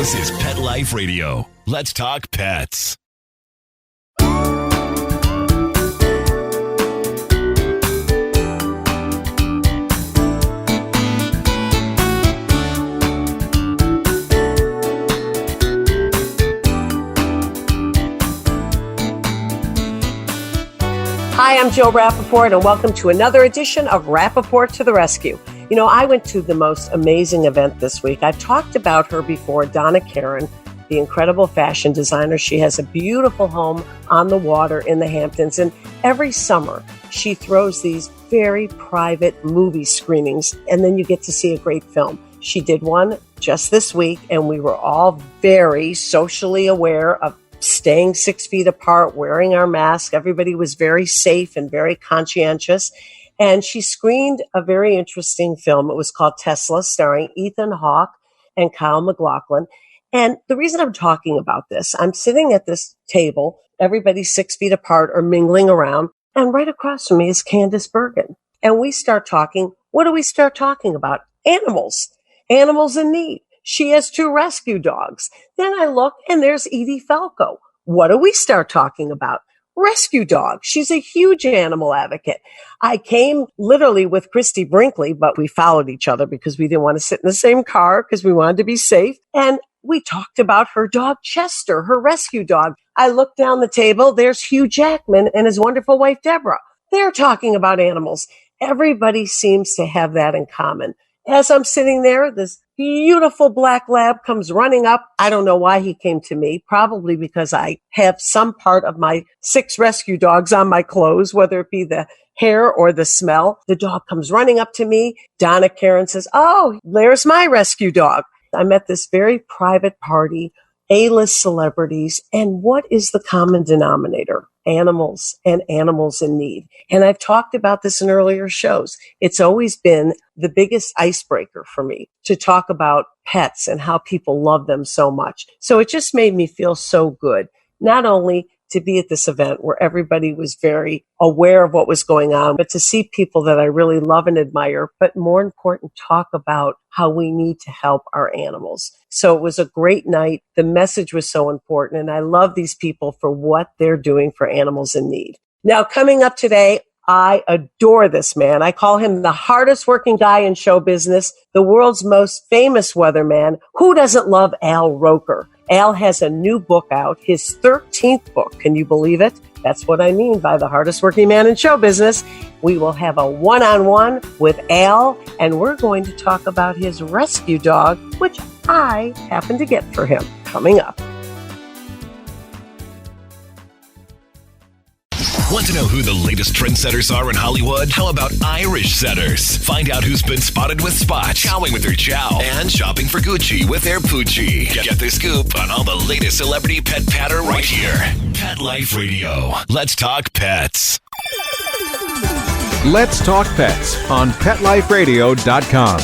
This is Pet Life Radio. Let's talk pets. Hi, I'm Jill Rappaport, and welcome to another edition of Rappaport to the Rescue. You know, I went to the most amazing event this week. I've talked about her before, Donna Karan, the incredible fashion designer. She has a beautiful home on the water in the Hamptons, and every summer she throws these very private movie screenings, and then you get to see a great film. She did one just this week, and we were all very socially aware of staying 6 feet apart, wearing our mask. Everybody was very safe and very conscientious. And she screened a very interesting film. It was called Tesla, starring Ethan Hawke and Kyle MacLachlan. And the reason I'm talking about this, I'm sitting at this table, everybody's 6 feet apart or mingling around, and right across from me is Candace Bergen. And we start talking. What do we start talking about? Animals in need. She has 2 rescue dogs. Then I look and there's Edie Falco. What do we start talking about? Rescue dogs. She's a huge animal advocate. I came literally with Christy Brinkley, but we followed each other because we didn't want to sit in the same car because we wanted to be safe. And we talked about her dog, Chester, her rescue dog. I looked down the table. There's Hugh Jackman and his wonderful wife, Deborah. They're talking about animals. Everybody seems to have that in common. As I'm sitting there, this beautiful black lab comes running up. I don't know why he came to me, probably because I have some part of my 6 rescue dogs on my clothes, whether it be the hair or the smell. The dog comes running up to me. Donna Karan says, "Oh, there's my rescue dog." I'm at this very private party, A-list celebrities, and what is the common denominator? Animals and animals in need. And I've talked about this in earlier shows. It's always been the biggest icebreaker for me to talk about pets and how people love them so much. So it just made me feel so good, not only to be at this event where everybody was very aware of what was going on, but to see people that I really love and admire, but more important, talk about how we need to help our animals. So it was a great night. The message was so important, and I love these people for what they're doing for animals in need. Now, coming up today, I adore this man. I call him the hardest working guy in show business, the world's most famous weatherman. Who doesn't love Al Roker? Al has a new book out, his 13th book. Can you believe it? That's what I mean by the hardest working man in show business. We will have a one-on-one with Al, and we're going to talk about his rescue dog, which I happen to get for him, coming up. Want to know who the latest trendsetters are in Hollywood? How about Irish setters? Find out who's been spotted with spots, chowing with their chow, and shopping for Gucci with their Poochie. Get the scoop on all the latest celebrity pet patter right here. Pet Life Radio. Let's talk pets. Let's talk pets on PetLifeRadio.com.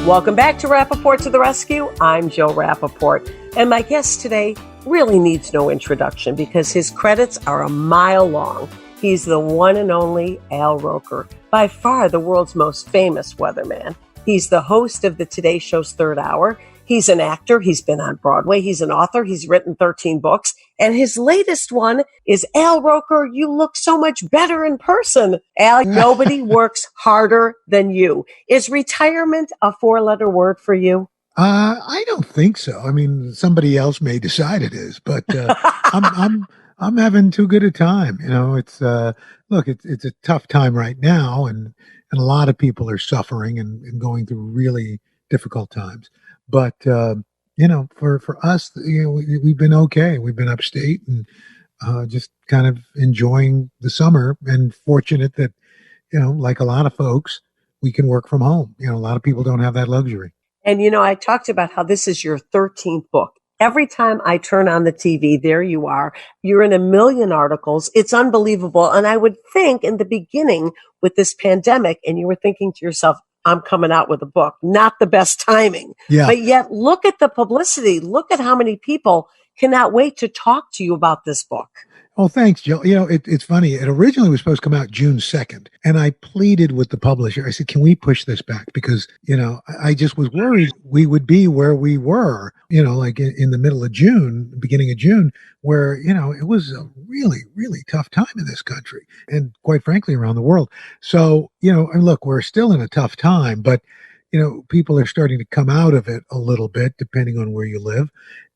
Welcome back to Rappaport to the Rescue. I'm Jill Rappaport, and my guest today really needs no introduction because his credits are a mile long. He's the one and only Al Roker, by far the world's most famous weatherman. He's the host of the Today Show's Third Hour. He's an actor. He's been on Broadway. He's an author. He's written 13 books. And his latest one is Al Roker, You Look So Much Better in Person. Al, nobody works harder than you. Is retirement a 4-letter word for you? I don't think so. I mean, somebody else may decide it is, but I'm having too good a time. You know, it's look, it's a tough time right now, and a lot of people are suffering and going through really difficult times. But you know, for us, you know, we've been okay. We've been upstate and just kind of enjoying the summer, and fortunate that, you know, like a lot of folks, we can work from home. You know, a lot of people don't have that luxury. And, you know, I talked about how this is your 13th book. Every time I turn on the TV, there you are. You're in a million articles. It's unbelievable. And I would think in the beginning with this pandemic, and you were thinking to yourself, I'm coming out with a book, not the best timing. Yeah. But yet look at the publicity. Look at how many people cannot wait to talk to you about this book. Oh, thanks, Jill. It's funny. It originally was supposed to come out June 2nd. And I pleaded with the publisher. I said, can we push this back? Because, I just was worried we would be where we were, like in the middle of June, beginning of June, where, it was a really, really tough time in this country and quite frankly around the world. So, and look, we're still in a tough time, but, people are starting to come out of it a little bit, depending on where you live.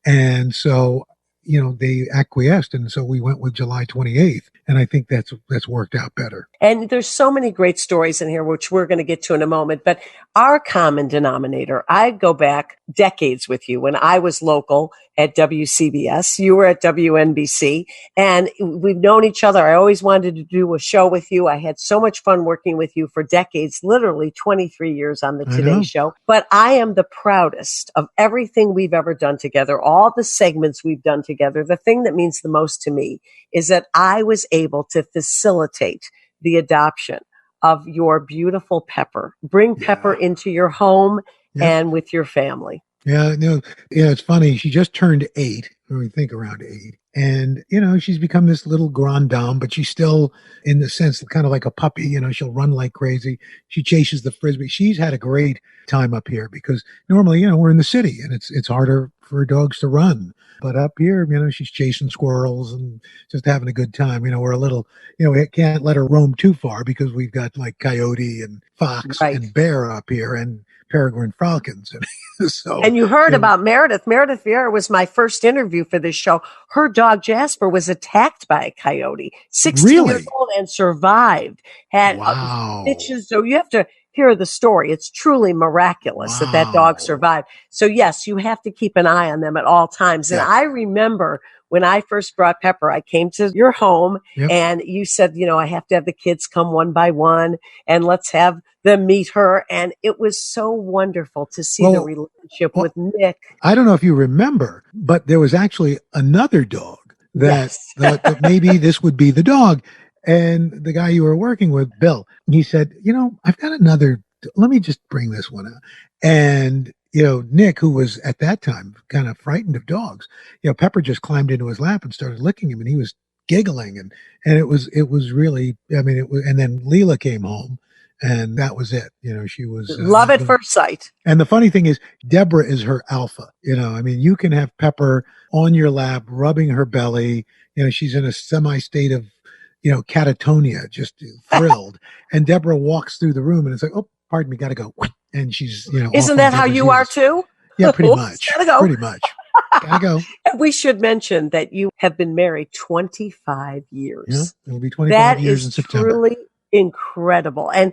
And so, they acquiesced. And so we went with July 28th. And I think that's worked out better. And there's so many great stories in here, which we're going to get to in a moment. But our common denominator, I go back decades with you. When I was local at WCBS, you were at WNBC, and we've known each other. I always wanted to do a show with you. I had so much fun working with you for decades, literally 23 years on the Today Show. But I am the proudest of everything we've ever done together, all the segments we've done together. The thing that means the most to me is that I was able to facilitate the adoption of your beautiful Pepper. Bring Pepper into your home and with your family. Yeah, it's funny. She just turned 8, or we think around 8. And, she's become this little grande dame, but she's still, in the sense, kind of like a puppy. She'll run like crazy. She chases the Frisbee. She's had a great time up here because normally, we're in the city and it's harder for dogs to run. But up here, she's chasing squirrels and just having a good time. We're a little, we can't let her roam too far because we've got like coyote and fox and bear up here and peregrine falcons. And you heard about Meredith. Meredith Vieira was my first interview for this show. Her dog Jasper was attacked by a coyote, 16 years old, and survived. Had stitches. So you have to hear the story. It's truly miraculous that dog survived. So yes, you have to keep an eye on them at all times. And I remember when I first brought Pepper, I came to your home and you said, I have to have the kids come one by one and let's have them meet her. And it was so wonderful to see the relationship with Nick. I don't know if you remember, but there was actually another dog that thought that maybe this would be the dog. And the guy you were working with, Bill, he said, I've got another, let me just bring this one out. And, Nick, who was at that time kind of frightened of dogs, Pepper just climbed into his lap and started licking him and he was giggling. And it was really, and then Leela came home and that was it. She was love at first sight. And the funny thing is Deborah is her alpha. You can have Pepper on your lap, rubbing her belly. She's in a semi state of, catatonia, just thrilled. And Deborah walks through the room and it's like, oh, pardon me, gotta go. And she's, isn't that how you are too? Yeah, pretty much. Gotta go. Pretty much. Gotta go. And we should mention that you have been married 25 years. Yeah, it'll be 25 years in September. That is truly incredible. And,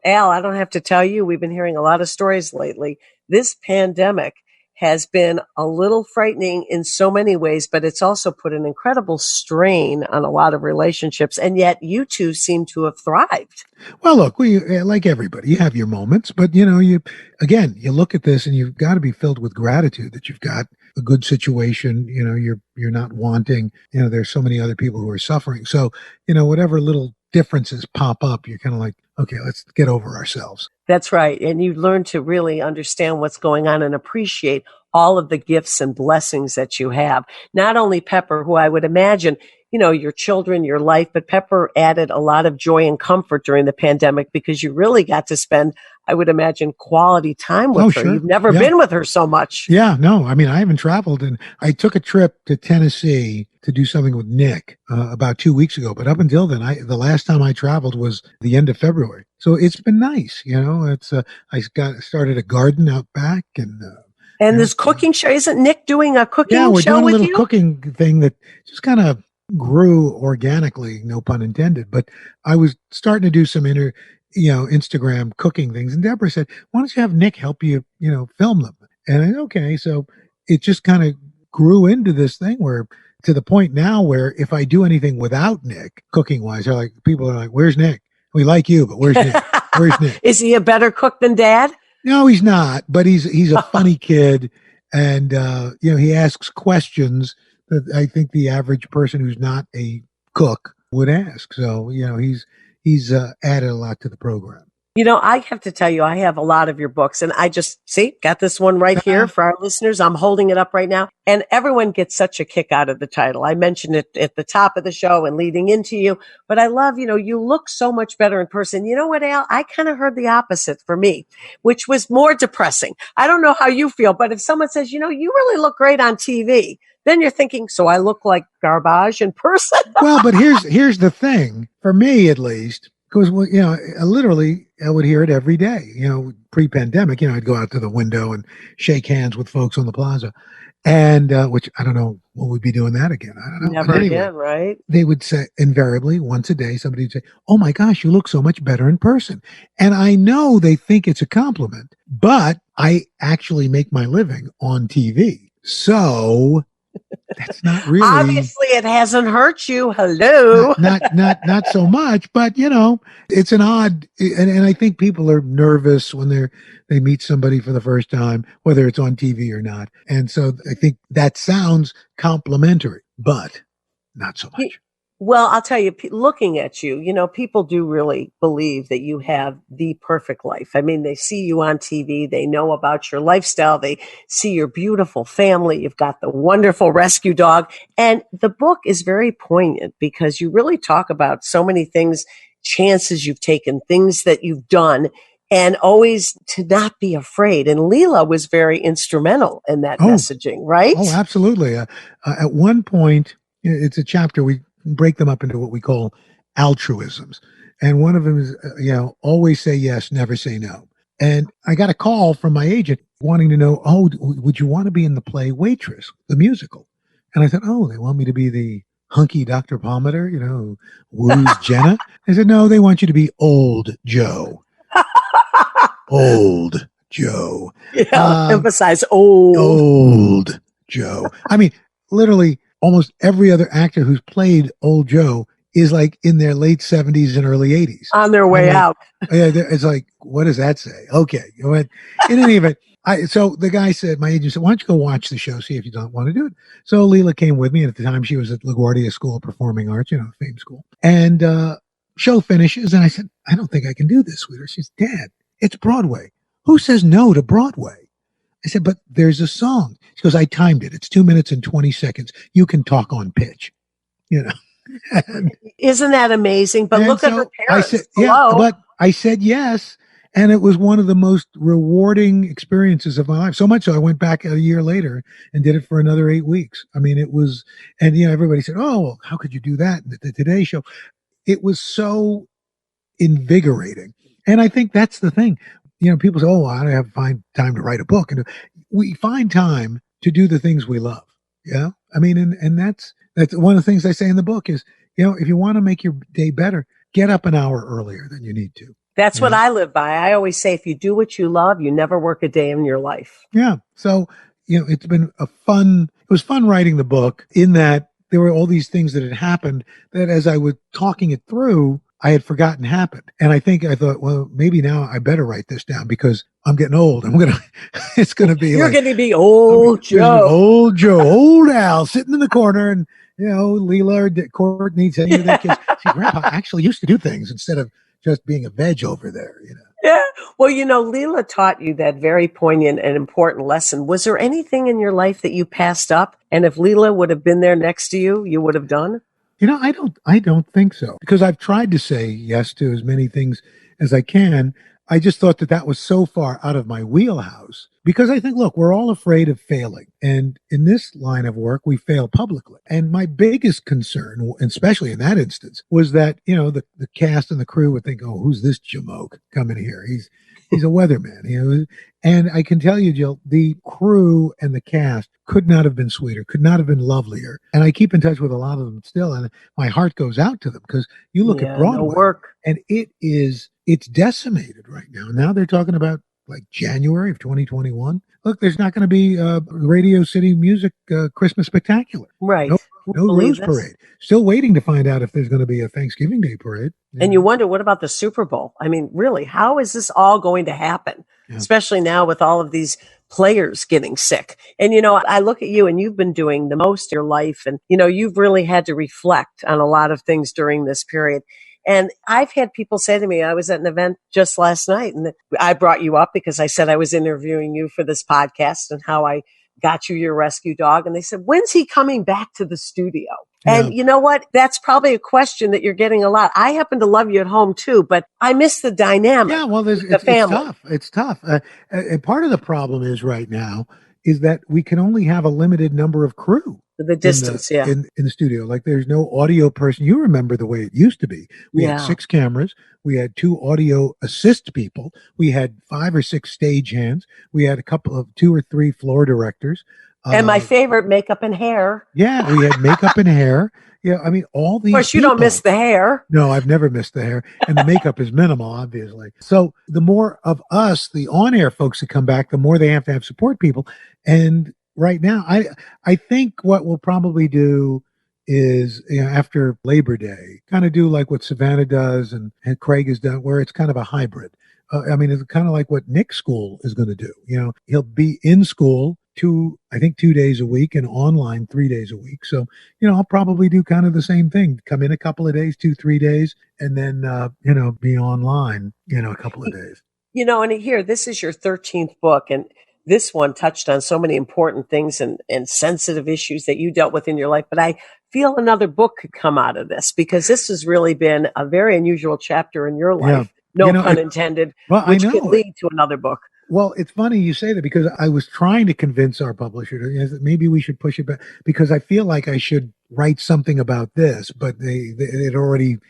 Al, I don't have to tell you, we've been hearing a lot of stories lately. This pandemic has been a little frightening in so many ways, but it's also put an incredible strain on a lot of relationships. And yet you two seem to have thrived. Well, look, we, like everybody, you have your moments, but you look at this and you've got to be filled with gratitude that you've got a good situation. You're not wanting, there's so many other people who are suffering. So, whatever little differences pop up, you're kind of like, okay, let's get over ourselves. That's right. And you learn to really understand what's going on and appreciate all of the gifts and blessings that you have. Not only Pepper, who I would imagine, your children, your life, but Pepper added a lot of joy and comfort during the pandemic because you really got to spend, I would imagine, quality time with her. Sure. You've never been with her so much. Yeah, no, I haven't traveled. And I took a trip to Tennessee to do something with Nick about 2 weeks ago. But up until then, the last time I traveled was the end of February. So it's been nice. I started a garden out back and this cooking show, isn't Nick doing a cooking show with you? Yeah, we're doing a little cooking thing that just kind of grew organically, no pun intended. But I was starting to do some Instagram cooking things. And Deborah said, why don't you have Nick help you, film them? And I said, okay. So it just kind of grew into this thing where to the point now where if I do anything without Nick cooking wise, people are like, where's Nick? We like you, but where's Nick? Where's Nick? Is he a better cook than Dad? No, he's not, but he's a funny kid. And, he asks questions that I think the average person who's not a cook would ask. So, he's added a lot to the program. I have to tell you, I have a lot of your books, and I just got this one right here for our listeners. I'm holding it up right now, and everyone gets such a kick out of the title. I mentioned it at the top of the show and leading into you, but I love, you look so much better in person. You know what, Al? I kind of heard the opposite for me, which was more depressing. I don't know how you feel, but if someone says, you really look great on TV, then you're thinking, so I look like garbage in person? Well, but here's the thing, for me at least, because literally I would hear it every day. Pre-pandemic, I'd go out to the window and shake hands with folks on the plaza, and which I don't know, will we be doing that again? I don't know. Never But anyway, again, right? they would say invariably once a day, somebody would say, "Oh my gosh, you look so much better in person," and I know they think it's a compliment, but I actually make my living on TV, so. That's not really. Obviously, it hasn't hurt you. Hello. Not so much, but it's an odd, and I think people are nervous when they meet somebody for the first time, whether it's on TV or not. And so I think that sounds complimentary, but not so much. Well, I'll tell you, looking at you, people do really believe that you have the perfect life. I mean, they see you on TV. They know about your lifestyle. They see your beautiful family. You've got the wonderful rescue dog. And the book is very poignant because you really talk about so many things, chances you've taken, things that you've done, and always to not be afraid. And Leela was very instrumental in that messaging, right? Oh, absolutely. At one point, it's a chapter we break them up into what we call altruisms. And one of them is, always say yes, never say no. And I got a call from my agent wanting to know, would you want to be in the play Waitress, the musical? And I said, they want me to be the hunky Dr. Palmater, who woos Jenna. I said, no, they want you to be old Joe. Old Joe. Yeah, emphasize old. Old Joe. I mean, literally, almost every other actor who's played old Joe is like in their late 70s and early 80s. On their way out. Yeah, it's like, what does that say? Okay. In any event, so the guy said, my agent said, why don't you go watch the show, see if you don't want to do it. So Leela came with me, and at the time she was at LaGuardia School of Performing Arts, fame school. And show finishes, and I said, I don't think I can do this, sweetheart. She says, Dad, it's Broadway. Who says no to Broadway? I said, but there's a song. She goes, I timed it. It's 2 minutes and 20 seconds. You can talk on pitch, Isn't that amazing? But look at her parents. I said, but I said yes. And it was one of the most rewarding experiences of my life. So much so I went back a year later and did it for another 8 weeks. I mean, it was, and everybody said, well, how could you do that? The Today Show. It was so invigorating. And I think that's the thing. People say, I don't have time to write a book. And we find time to do the things we love. Yeah. I mean, and that's one of the things I say in the book is, if you want to make your day better, get up an hour earlier than you need to. That's what I live by. I always say, if you do what you love, you never work a day in your life. Yeah. So, it was fun writing the book, in that there were all these things that had happened that as I was talking it through, I had forgotten happened. And I thought, well, maybe now I better write this down because I'm getting old. It's going to be You're going to be old Joe. Old Joe, old Al sitting in the corner, and, Leela or Courtney saying to their kids, see, Grandpa actually used to do things instead of just being a veg over there, Yeah. Well, Leela taught you that very poignant and important lesson. Was there anything in your life that you passed up? And if Leela would have been there next to you, you would have done? I don't think so, because I've tried to say yes to as many things as I can. I just thought that was so far out of my wheelhouse, because I think, look, we're all afraid of failing. And in this line of work, we fail publicly. And my biggest concern, especially in that instance, was that, the cast and the crew would think, who's this jamoke coming here? He's a weatherman, And I can tell you, Jill, the crew and the cast could not have been sweeter, could not have been lovelier. And I keep in touch with a lot of them still, and my heart goes out to them, because you look at Broadway, and it's decimated right now. Now they're talking about like January of 2021. Look, there's not going to be Radio City Music Christmas Spectacular. Right. No Rose Parade. Still waiting to find out if there's going to be a Thanksgiving Day parade. And you wonder, what about the Super Bowl? I mean, really, how is this all going to happen? Yeah. Especially now with all of these players getting sick. And, I look at you, and you've been doing the most of your life. And, you've really had to reflect on a lot of things during this period. And I've had people say to me, I was at an event just last night and I brought you up because I said I was interviewing you for this podcast and how I got you your rescue dog. And they said, when's he coming back to the studio? Yeah. And you know what? That's probably a question that you're getting a lot. I happen to love you at home too, but I miss the dynamic. Yeah, well, with the it's family. tough. It's tough. And part of the problem is right now is that we can only have a limited number of crew The in the distance, yeah. in the studio. Like there's no audio person. You remember the way it used to be. We had Yeah. 6 cameras. We had 2 audio assist people. We had 5 or 6 stage hands. We had a couple of 2 or 3 floor directors. And my favorite, makeup and hair. Yeah, we had makeup and hair. Yeah, I mean all Of these course, you don't miss people. the hair. No, I've never missed the hair. And the makeup is minimal, obviously. So the more of us, the on-air folks that come back, the more they have to have support people. And right now, I think what we'll probably do is, after Labor Day, kind of do like what Savannah does and Craig has done, where it's kind of a hybrid. I mean, it's kind of like what Nick's school is going to do. He'll be in school I think 2 days a week and online 3 days a week. So, I'll probably do kind of the same thing. Come in a couple of days, 2-3 days, and then, be online, a couple of days. And here, this is your 13th book, and this one touched on so many important things and sensitive issues that you dealt with in your life. But I feel another book could come out of this because this has really been a very unusual chapter in your life. Yeah. No pun intended, which could lead to another book. Well, it's funny you say that because I was trying to convince our publisher that maybe we should push it back because I feel like I should write something about this, but they had already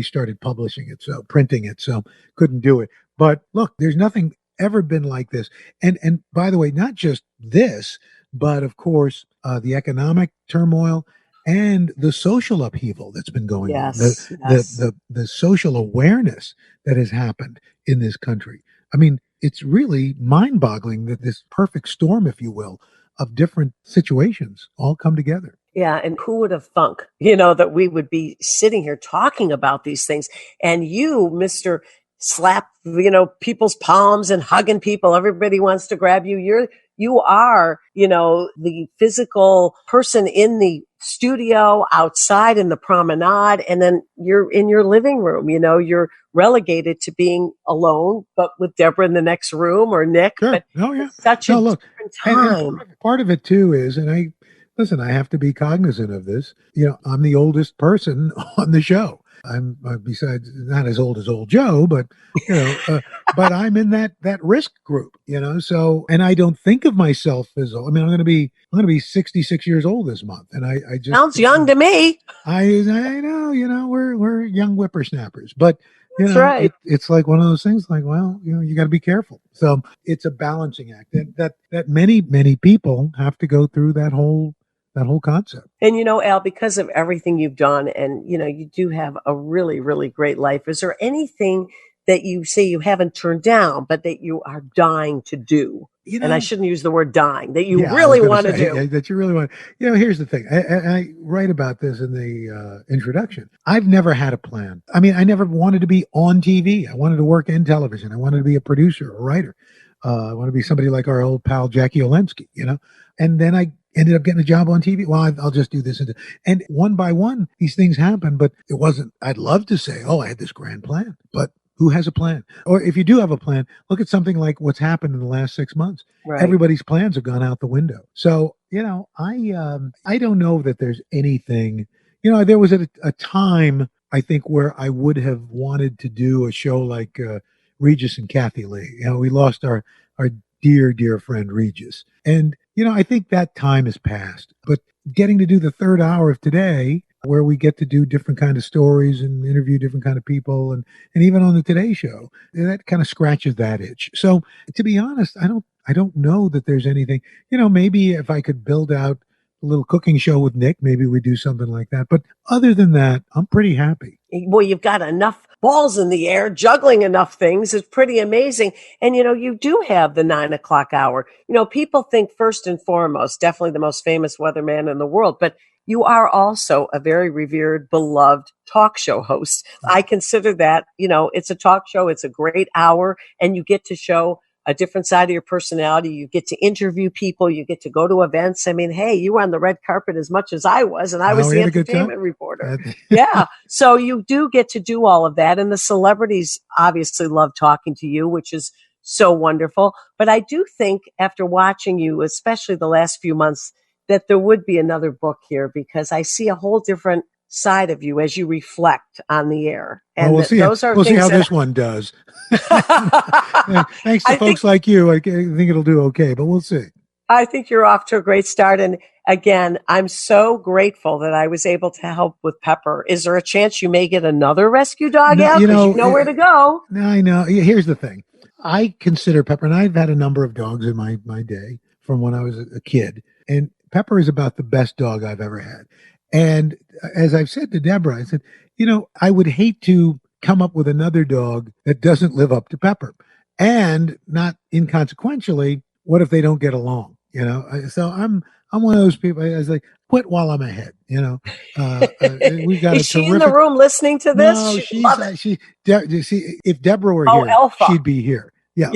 started publishing it, so printing it, so couldn't do it. But look, there's nothing ever been like this. And by the way, not just this, but of course, the economic turmoil and the social upheaval that's been going on, the social awareness that has happened in this country. I mean, it's really mind-boggling that this perfect storm, if you will, of different situations all come together. Yeah, and who would have thunk, that we would be sitting here talking about these things. And you, Mr. Slap, people's palms and hugging people. Everybody wants to grab you. You are, the physical person in the studio, outside in the promenade, and then you're in your living room. You're relegated to being alone, but with Deborah in the next room or Nick. Sure. But oh yeah, it's such a different time. And part of it too is, and I have to be cognizant of this. I'm the oldest person on the show. I'm besides not as old as old Joe, but but I'm in that risk group, So, and I don't think of myself as old. I mean, I'm going to be 66 years old this month, and I just sounds young to me. I know, we're young whippersnappers, but That's right. It's like one of those things. Like, well, you got to be careful. So it's a balancing act that many people have to go through that whole concept. And Al, because of everything you've done and, you do have a really, really great life. Is there anything that you say you haven't turned down, but that you are dying to do? And I shouldn't use the word dying, that you really want to do. That you really want. Here's the thing. I write about this in the introduction. I've never had a plan. I mean, I never wanted to be on TV. I wanted to work in television. I wanted to be a producer, a writer. I want to be somebody like our old pal, Jackie Olensky, and then I ended up getting a job on TV. Well, I'll just do this. And one by one, these things happen, but it wasn't, I'd love to say, oh, I had this grand plan, but who has a plan? Or if you do have a plan, look at something like what's happened in the last 6 months. Right. Everybody's plans have gone out the window. So, I don't know that there's anything, there was a time, I think, where I would have wanted to do a show like Regis and Kathy Lee. We lost our dear friend Regis. And, I think that time has passed. But getting to do the third hour of today, where we get to do different kind of stories and interview different kind of people, and even on the Today Show, that kind of scratches that itch. So to be honest, I don't know that there's anything, maybe if I could build out a little cooking show with Nick, maybe we do something like that. But other than that, I'm pretty happy. Well, you've got enough balls in the air, juggling enough things. It's pretty amazing. And, you do have the 9 o'clock hour. People think first and foremost, definitely the most famous weatherman in the world, but you are also a very revered, beloved talk show host. I consider that, it's a talk show. It's a great hour, and you get to show a different side of your personality. You get to interview people. You get to go to events. I mean, hey, you were on the red carpet as much as I was, and I was we the had a good time. entertainment reporter. Yeah. So you do get to do all of that. And the celebrities obviously love talking to you, which is so wonderful. But I do think after watching you, especially the last few months, that there would be another book here, because I see a whole different side of you as you reflect on the air. And we'll see. We'll see how this one does. Thanks to folks like you, I think it'll do okay, but we'll see. I think you're off to a great start. And again, I'm so grateful that I was able to help with Pepper. Is there a chance you may get another rescue dog out? Because you know where to go. No, I know. Here's the thing. I consider Pepper, and I've had a number of dogs in my day from when I was a kid, and Pepper is about the best dog I've ever had. And as I've said to Deborah, I said, I would hate to come up with another dog that doesn't live up to Pepper. And not inconsequentially, what if they don't get along? So I'm one of those people. I was like, quit while I'm ahead. We got Is she in the room listening to this? No, if Deborah were here, Alpha. She'd be here. Yeah.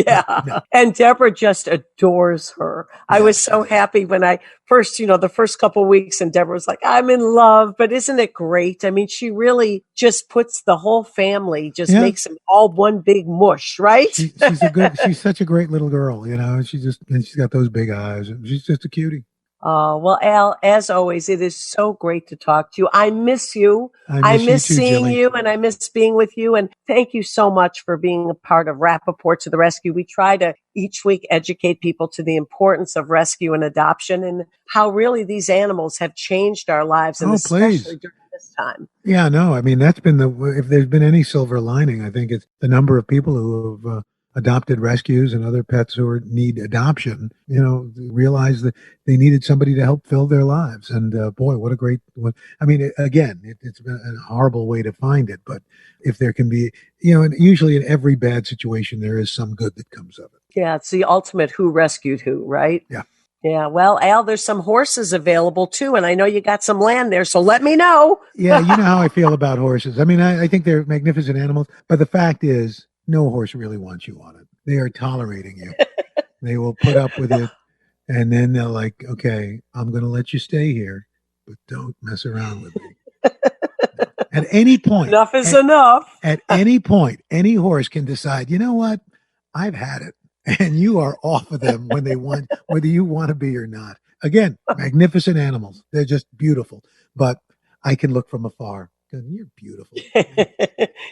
No. And Deborah just adores her. I was so happy when I first, the first couple of weeks, and Deborah was like, I'm in love. But isn't it great? I mean, she really just puts the whole family, makes them all one big mush, right? She's such a great little girl, she's got those big eyes. She's just a cutie. Well, Al, as always, it is so great to talk to you. I miss you. I miss seeing you, and I miss being with you. And thank you so much for being a part of Rappaport to the Rescue. We try to each week educate people to the importance of rescue and adoption, and how really these animals have changed our lives, and especially during this time. Yeah, no, I mean, that's been if there's been any silver lining, I think it's the number of people who have adopted rescues and other pets who need adoption, realize that they needed somebody to help fill their lives. And boy, what a great one. I mean, again, it's been a horrible way to find it, but if there can be, and usually in every bad situation, there is some good that comes of it. Yeah, it's the ultimate who rescued who, right? Yeah. Yeah. Well, Al, there's some horses available too, and I know you got some land there, so let me know. Yeah, you know how I feel about horses. I mean, I think they're magnificent animals, but the fact is, no horse really wants you on it. They are tolerating you. They will put up with it. And then they're like, okay, I'm going to let you stay here, but don't mess around with me. At any point. Enough is enough. At any point, any horse can decide, you know what? I've had it. And you are off of them when they want, whether you want to be or not. Again, magnificent animals. They're just beautiful. But I can look from afar. You're beautiful.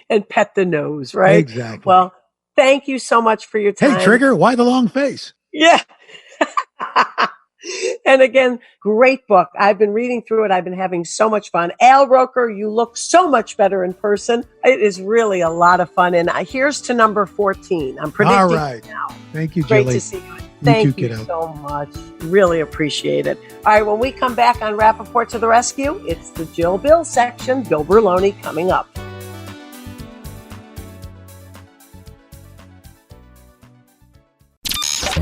And pet the nose, right? Exactly. Well, thank you so much for your time. Hey, Trigger, why the long face? Yeah. And again, great book. I've been reading through it. I've been having so much fun. Al Roker, you look so much better in person. It is really a lot of fun. And here's to number 14. I'm predicting all right now. Thank you, Great Jilly. to see you. Thank you so much. Really appreciate it. All right, when we come back on Rappaport to the Rescue, it's the Jill Bill section. Bill Berloni coming up.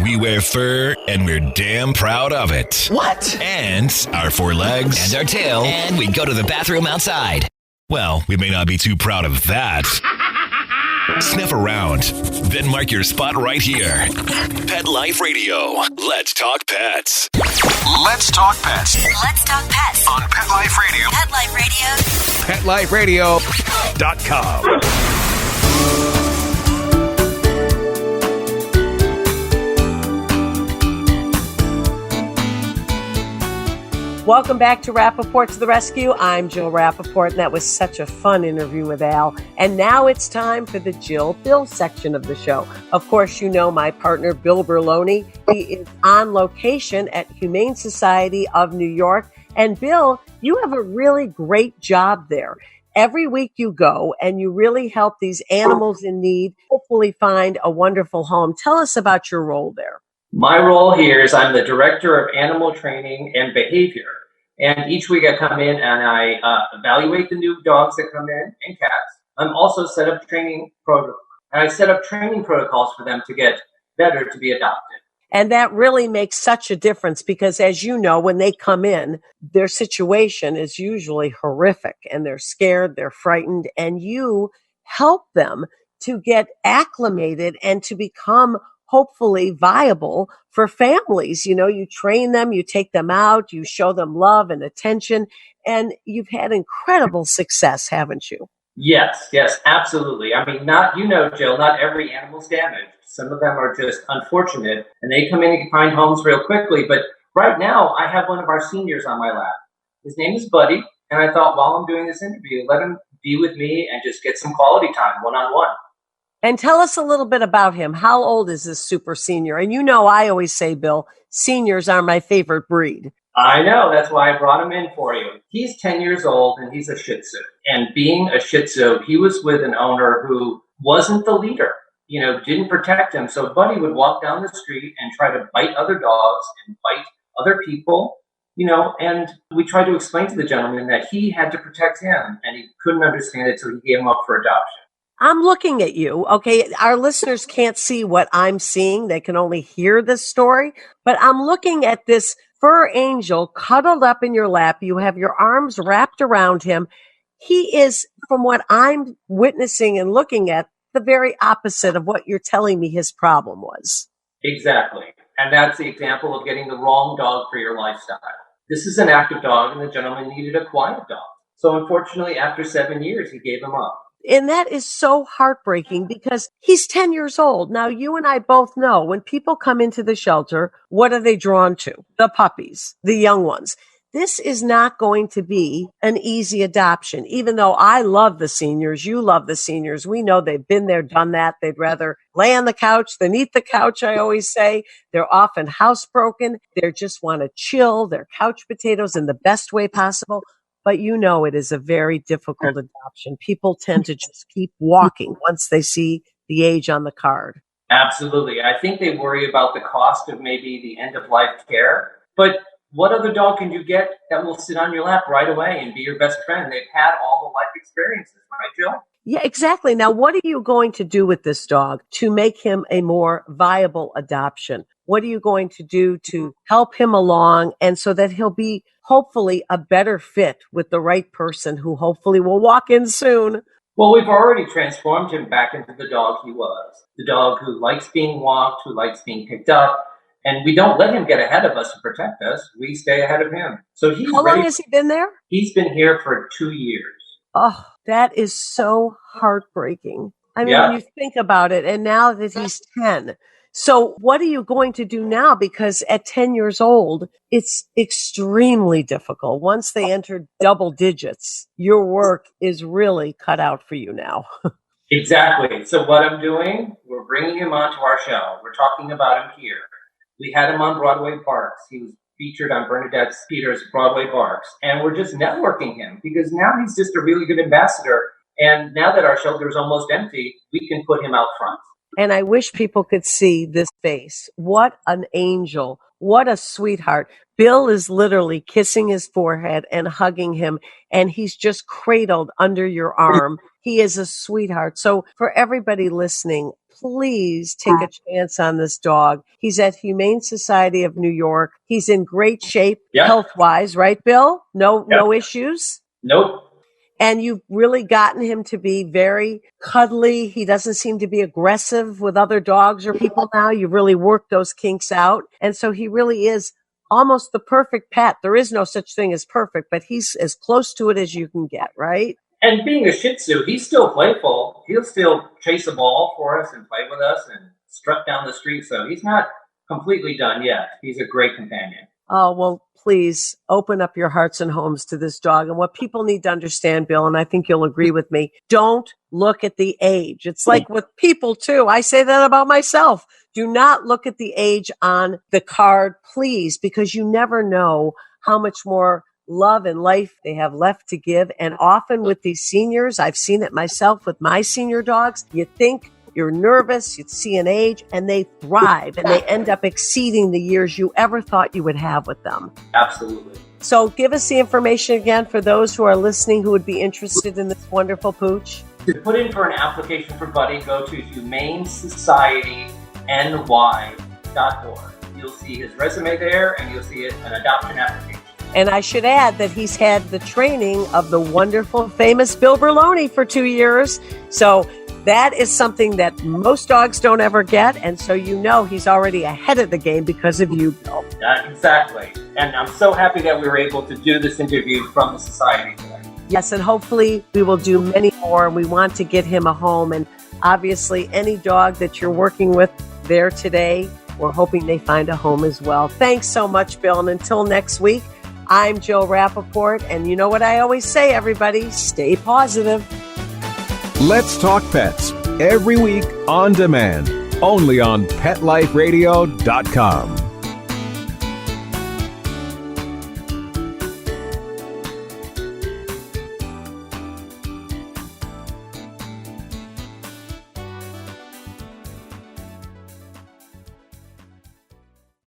We wear fur, and we're damn proud of it. What? And our four legs. And our tail. And we go to the bathroom outside. Well, we may not be too proud of that. Sniff around. Then mark your spot right here. Pet Life Radio. Let's talk pets. Let's talk pets. Let's talk pets. On Pet Life Radio. Pet Life Radio. PetLifeRadio.com. Welcome back to Rappaport to the Rescue. I'm Jill Rappaport, and that was such a fun interview with Al. And now it's time for the Jill Bill section of the show. Of course, you know my partner, Bill Berloni. He is on location at Humane Society of New York. And Bill, you have a really great job there. Every week you go and you really help these animals in need hopefully find a wonderful home. Tell us about your role there. My role here is I'm the director of animal training and behavior. And each week I come in and I evaluate the new dogs that come in and cats. I'm also set up training protocols. I set up training protocols for them to get better to be adopted. And that really makes such a difference because, as you know, when they come in, their situation is usually horrific and they're scared, they're frightened, and you help them to get acclimated and to become hopefully viable for families. You know, you train them, you take them out, you show them love and attention, and you've had incredible success, haven't you? Yes, absolutely. I mean, Jill, not every animal's damaged. Some of them are just unfortunate, and they come in and find homes real quickly. But right now, I have one of our seniors on my lap. His name is Buddy, and I thought while I'm doing this interview, let him be with me and just get some quality time one-on-one. And tell us a little bit about him. How old is this super senior? And you know, I always say, Bill, seniors are my favorite breed. I know. That's why I brought him in for you. He's 10 years old, and he's a Shih Tzu. And being a Shih Tzu, he was with an owner who wasn't the leader, didn't protect him. So Buddy would walk down the street and try to bite other dogs and bite other people, and we tried to explain to the gentleman that he had to protect him, and he couldn't understand it, so he gave him up for adoption. I'm looking at you. Okay. Our listeners can't see what I'm seeing. They can only hear this story, but I'm looking at this fur angel cuddled up in your lap. You have your arms wrapped around him. He is, from what I'm witnessing and looking at, the very opposite of what you're telling me his problem was. Exactly. And that's the example of getting the wrong dog for your lifestyle. This is an active dog, and the gentleman needed a quiet dog. So unfortunately, after 7 years, he gave him up. And that is so heartbreaking because he's 10 years old. Now, you and I both know when people come into the shelter, what are they drawn to? The puppies, the young ones. This is not going to be an easy adoption. Even though I love the seniors, you love the seniors. We know they've been there, done that. They'd rather lay on the couch than eat the couch, I always say. They're often housebroken. They just want to chill. They're couch potatoes in the best way possible. But it is a very difficult adoption. People tend to just keep walking once they see the age on the card. Absolutely. I think they worry about the cost of maybe the end-of-life care. But what other dog can you get that will sit on your lap right away and be your best friend? They've had all the life experiences, right, Jill? Yeah, exactly. Now, what are you going to do with this dog to make him a more viable adoption? What are you going to do to help him along and so that he'll be hopefully a better fit with the right person who hopefully will walk in soon? Well, we've already transformed him back into the dog he was. The dog who likes being walked, who likes being picked up. And we don't let him get ahead of us to protect us. We stay ahead of him. So he's How long has he been there? He's been here for 2 years. Oh, that is so heartbreaking. I mean, when you think about it, and now that he's 10. So what are you going to do now? Because at 10 years old, it's extremely difficult. Once they enter double digits, your work is really cut out for you now. Exactly. So what I'm doing, we're bringing him onto our show. We're talking about him here. We had him on Broadway Barks. He was featured on Bernadette Peters' Broadway Barks. And we're just networking him because now he's just a really good ambassador. And now that our shelter is almost empty, we can put him out front. And I wish people could see this face. What an angel. What a sweetheart. Bill is literally kissing his forehead and hugging him, and he's just cradled under your arm. He is a sweetheart. So for everybody listening, please take a chance on this dog. He's at Humane Society of New York. He's in great shape, health-wise, right, Bill? No issues? Nope. And you've really gotten him to be very cuddly. He doesn't seem to be aggressive with other dogs or people now. You've really worked those kinks out. And so he really is almost the perfect pet. There is no such thing as perfect, but he's as close to it as you can get, right? And being a Shih Tzu, he's still playful. He'll still chase a ball for us and play with us and strut down the street. So he's not completely done yet. He's a great companion. Oh, well, please open up your hearts and homes to this dog. And what people need to understand, Bill, and I think you'll agree with me, don't look at the age. It's like with people too. I say that about myself. Do not look at the age on the card, please, because you never know how much more love and life they have left to give. And often with these seniors, I've seen it myself with my senior dogs, you think you're nervous, you'd see an age, and they thrive, and they end up exceeding the years you ever thought you would have with them. Absolutely. So give us the information again for those who are listening who would be interested in this wonderful pooch. To put in for an application for Buddy, go to humanesociety.ny.org. You'll see his resume there, and you'll see an adoption application. And I should add that he's had the training of the wonderful, famous Bill Berloni for 2 years. So That is something that most dogs don't ever get. And so he's already ahead of the game because of you, Bill. Exactly. And I'm so happy that we were able to do this interview from the society today. Yes, and hopefully we will do many more. We want to get him a home. And obviously, any dog that you're working with there today, we're hoping they find a home as well. Thanks so much, Bill. And until next week, I'm Jill Rappaport. And you know what I always say, everybody, stay positive. Let's Talk Pets, every week on demand, only on PetLifeRadio.com.